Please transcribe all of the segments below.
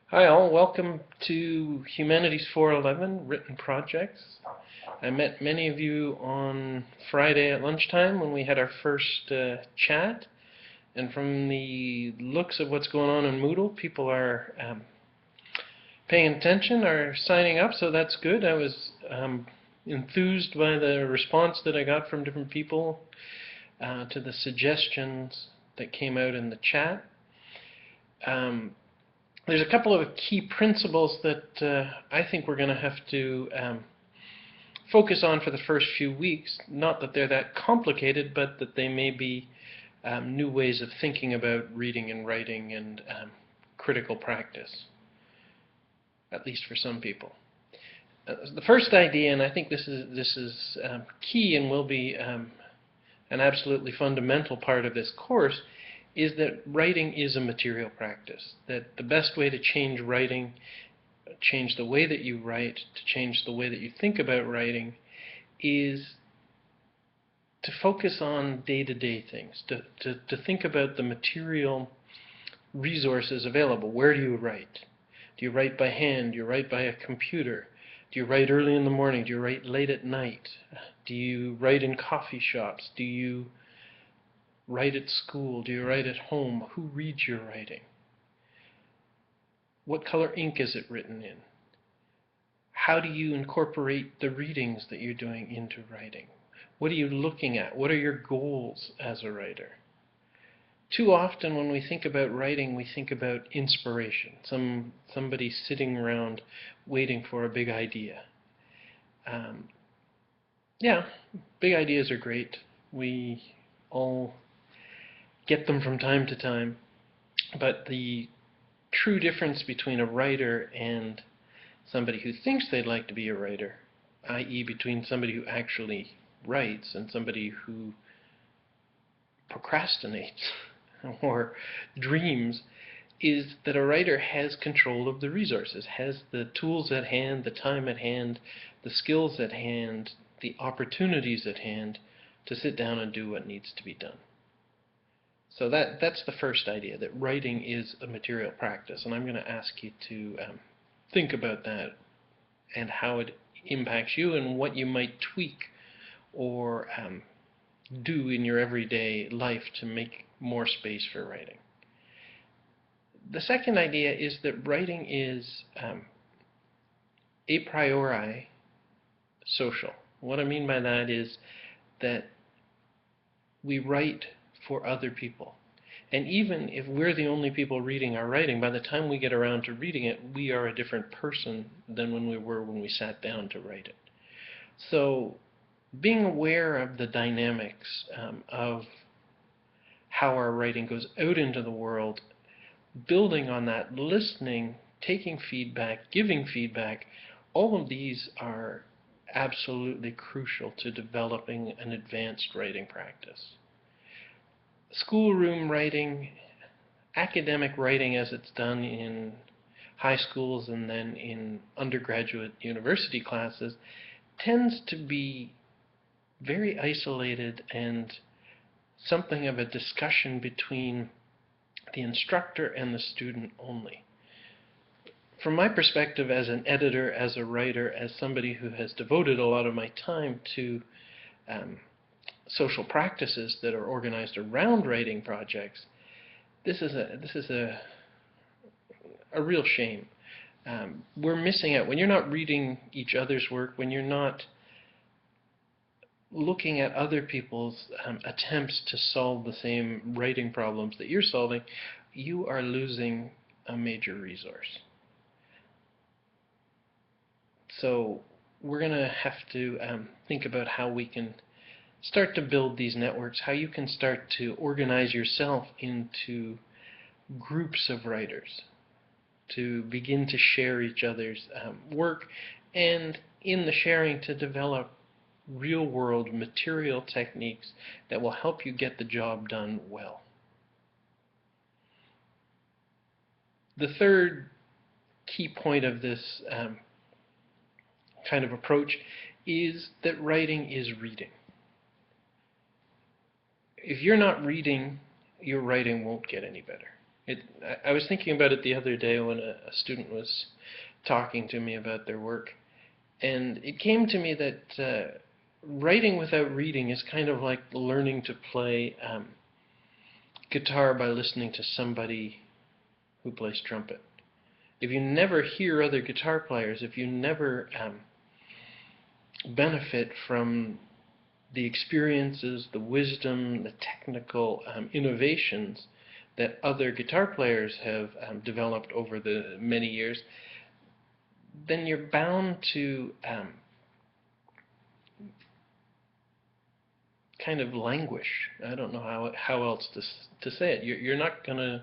Hi all, welcome to Humanities 411 Written Projects. I met many of you on Friday at lunchtime when we had our first chat, and from the looks of what's going on in Moodle, people are paying attention, are signing up, so that's good. I was enthused by the response that I got from different people to the suggestions that came out in the chat. There's a couple of key principles that I think we're going to have to focus on for the first few weeks. Not that they're that complicated, but that they may be new ways of thinking about reading and writing and critical practice, at least for some people. The first idea, and I think this is key and will be an absolutely fundamental part of this course, is that writing is a material practice, that the best way to change writing, change the way that you write, to change the way that you think about writing, is to focus on day-to-day things, to think about the material resources available. Where do you write? Do you write by hand? Do you write by a computer? Do you write early in the morning? Do you write late at night? Do you write in coffee shops? Do you write at school? Do you write at home? Who reads your writing? What color ink is it written in? How do you incorporate the readings that you're doing into writing? What are you looking at? What are your goals as a writer? Too often when we think about writing, we think about inspiration, somebody sitting around waiting for a big idea. Yeah, big ideas are great. We all get them from time to time, but the true difference between a writer and somebody who thinks they'd like to be a writer, i.e. between somebody who actually writes and somebody who procrastinates or dreams, is that a writer has control of the resources, has the tools at hand, the time at hand, the skills at hand, the opportunities at hand to sit down and do what needs to be done. So that's the first idea, that writing is a material practice, and I'm going to ask you to think about that and how it impacts you and what you might tweak or do in your everyday life to make more space for writing. The second idea is that writing is a priori social. What I mean by that is that we write for other people. And even if we're the only people reading our writing, by the time we get around to reading it, we are a different person than when we were when we sat down to write it. So being aware of the dynamics of how our writing goes out into the world, building on that, listening, taking feedback, giving feedback, all of these are absolutely crucial to developing an advanced writing practice. Schoolroom writing, academic writing as it's done in high schools and then in undergraduate university classes, tends to be very isolated and something of a discussion between the instructor and the student only. From my perspective as an editor, as a writer, as somebody who has devoted a lot of my time to social practices that are organized around writing projects, this is a real shame. We're missing out. When you're not reading each other's work, when you're not looking at other people's attempts to solve the same writing problems that you're solving, you are losing a major resource. So we're going to have to think about how we can start to build these networks, how you can start to organize yourself into groups of writers, to begin to share each other's work, and in the sharing to develop real-world material techniques that will help you get the job done well. The third key point of this kind of approach is that writing is reading. If you're not reading, your writing won't get any better. I was thinking about it the other day when a student was talking to me about their work, and it came to me that writing without reading is kind of like learning to play guitar by listening to somebody who plays trumpet. If you never hear other guitar players, if you never benefit from the experiences, the wisdom, the technical innovations that other guitar players have developed over the many years, then you're bound to kind of languish. I don't know how else to say it. You're not going to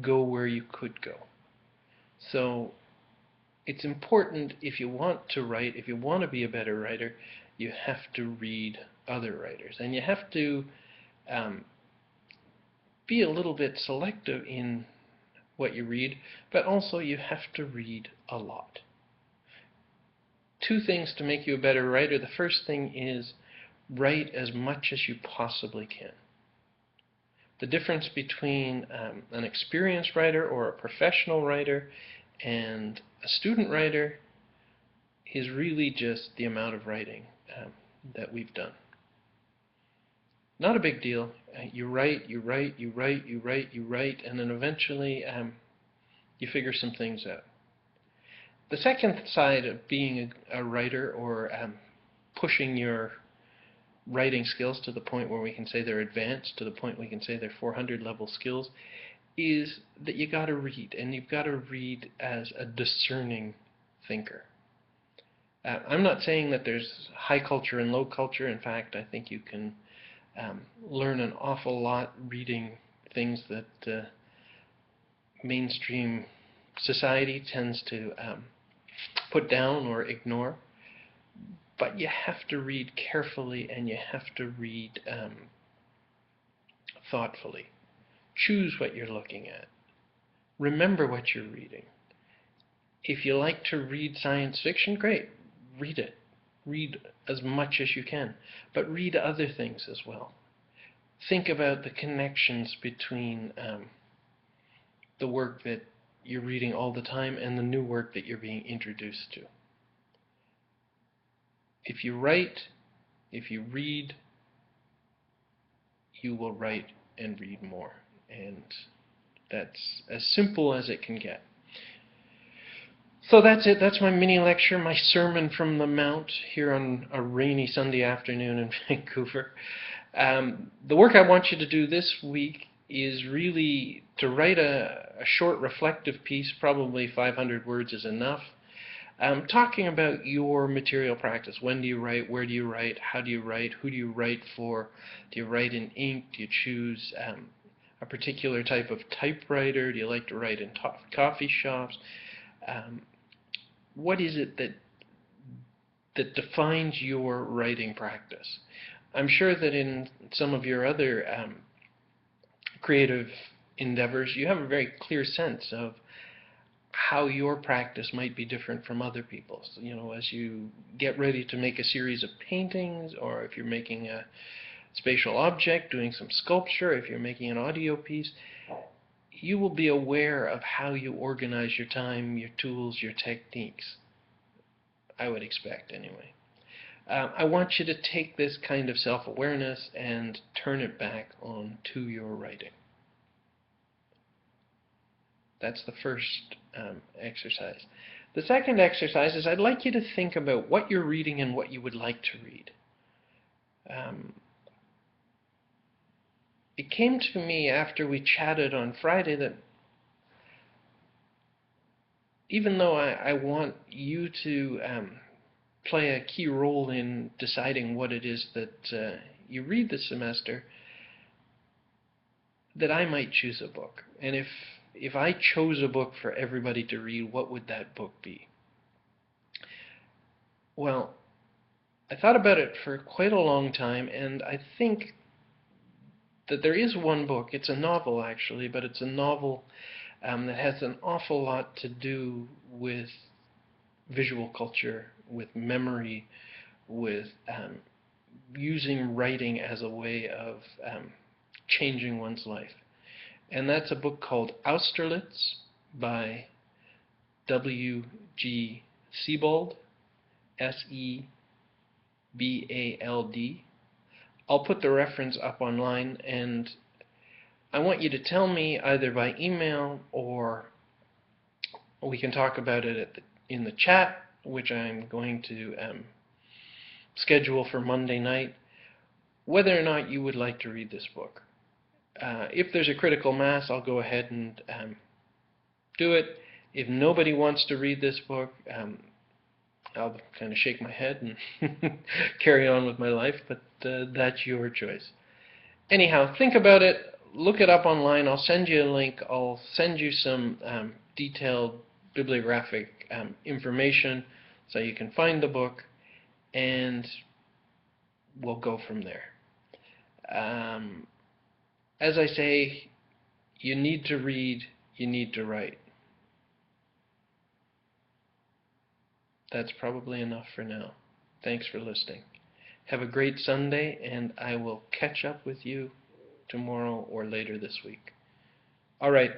go where you could go. So it's important, if you want to write, if you want to be a better writer, you have to read other writers. And you have to be a little bit selective in what you read, but also you have to read a lot. Two things to make you a better writer. The first thing is write as much as you possibly can. The difference between an experienced writer or a professional writer and a student writer is really just the amount of writing that we've done. Not a big deal. You write, and then eventually you figure some things out. The second side of being a writer, or pushing your writing skills to the point where we can say they're advanced, to the point we can say they're 400 level skills, is that you got to read, and you've got to read as a discerning thinker. I'm not saying that there's high culture and low culture. In fact, I think you can learn an awful lot reading things that mainstream society tends to put down or ignore. But you have to read carefully, and you have to read thoughtfully. Choose what you're looking at. Remember what you're reading. If you like to read science fiction, great. Read it. Read as much as you can. But read other things as well. Think about the connections between the work that you're reading all the time and the new work that you're being introduced to. If you write, if you read, you will write and read more. And that's as simple as it can get. So that's it. That's my mini lecture, my sermon from the Mount here on a rainy Sunday afternoon in Vancouver. The work I want you to do this week is really to write a short reflective piece. Probably 500 words is enough. Talking about your material practice. When do you write? Where do you write? How do you write? Who do you write for? Do you write in ink? Do you choose a particular type of typewriter? Do you like to write in coffee shops? What is it that defines your writing practice? I'm sure that in some of your other creative endeavors, you have a very clear sense of how your practice might be different from other people's. You know, as you get ready to make a series of paintings, or if you're making a spatial object, doing some sculpture, if you're making an audio piece, you will be aware of how you organize your time, your tools, your techniques. I would expect, anyway. I want you to take this kind of self-awareness and turn it back on to your writing. That's the first exercise. The second exercise is I'd like you to think about what you're reading and what you would like to read. It came to me after we chatted on Friday that even though I want you to play a key role in deciding what it is that you read this semester, that I might choose a book. And if I chose a book for everybody to read, what would that book be? Well, I thought about it for quite a long time, and I think that there is one book. It's a novel, actually, but it's a novel that has an awful lot to do with visual culture, with memory, with using writing as a way of changing one's life. And that's a book called Austerlitz by W.G. Sebald, S-E-B-A-L-D. I'll put the reference up online, and I want you to tell me either by email, or we can talk about it in the chat, which I'm going to schedule for Monday night, whether or not you would like to read this book. If there's a critical mass, I'll go ahead and do it. If nobody wants to read this book, I'll kind of shake my head and carry on with my life, but that's your choice. Anyhow, think about it. Look it up online. I'll send you a link. I'll send you some detailed bibliographic information so you can find the book, and we'll go from there. As I say, you need to read, you need to write. That's probably enough for now. Thanks for listening. Have a great Sunday, and I will catch up with you tomorrow or later this week. All right.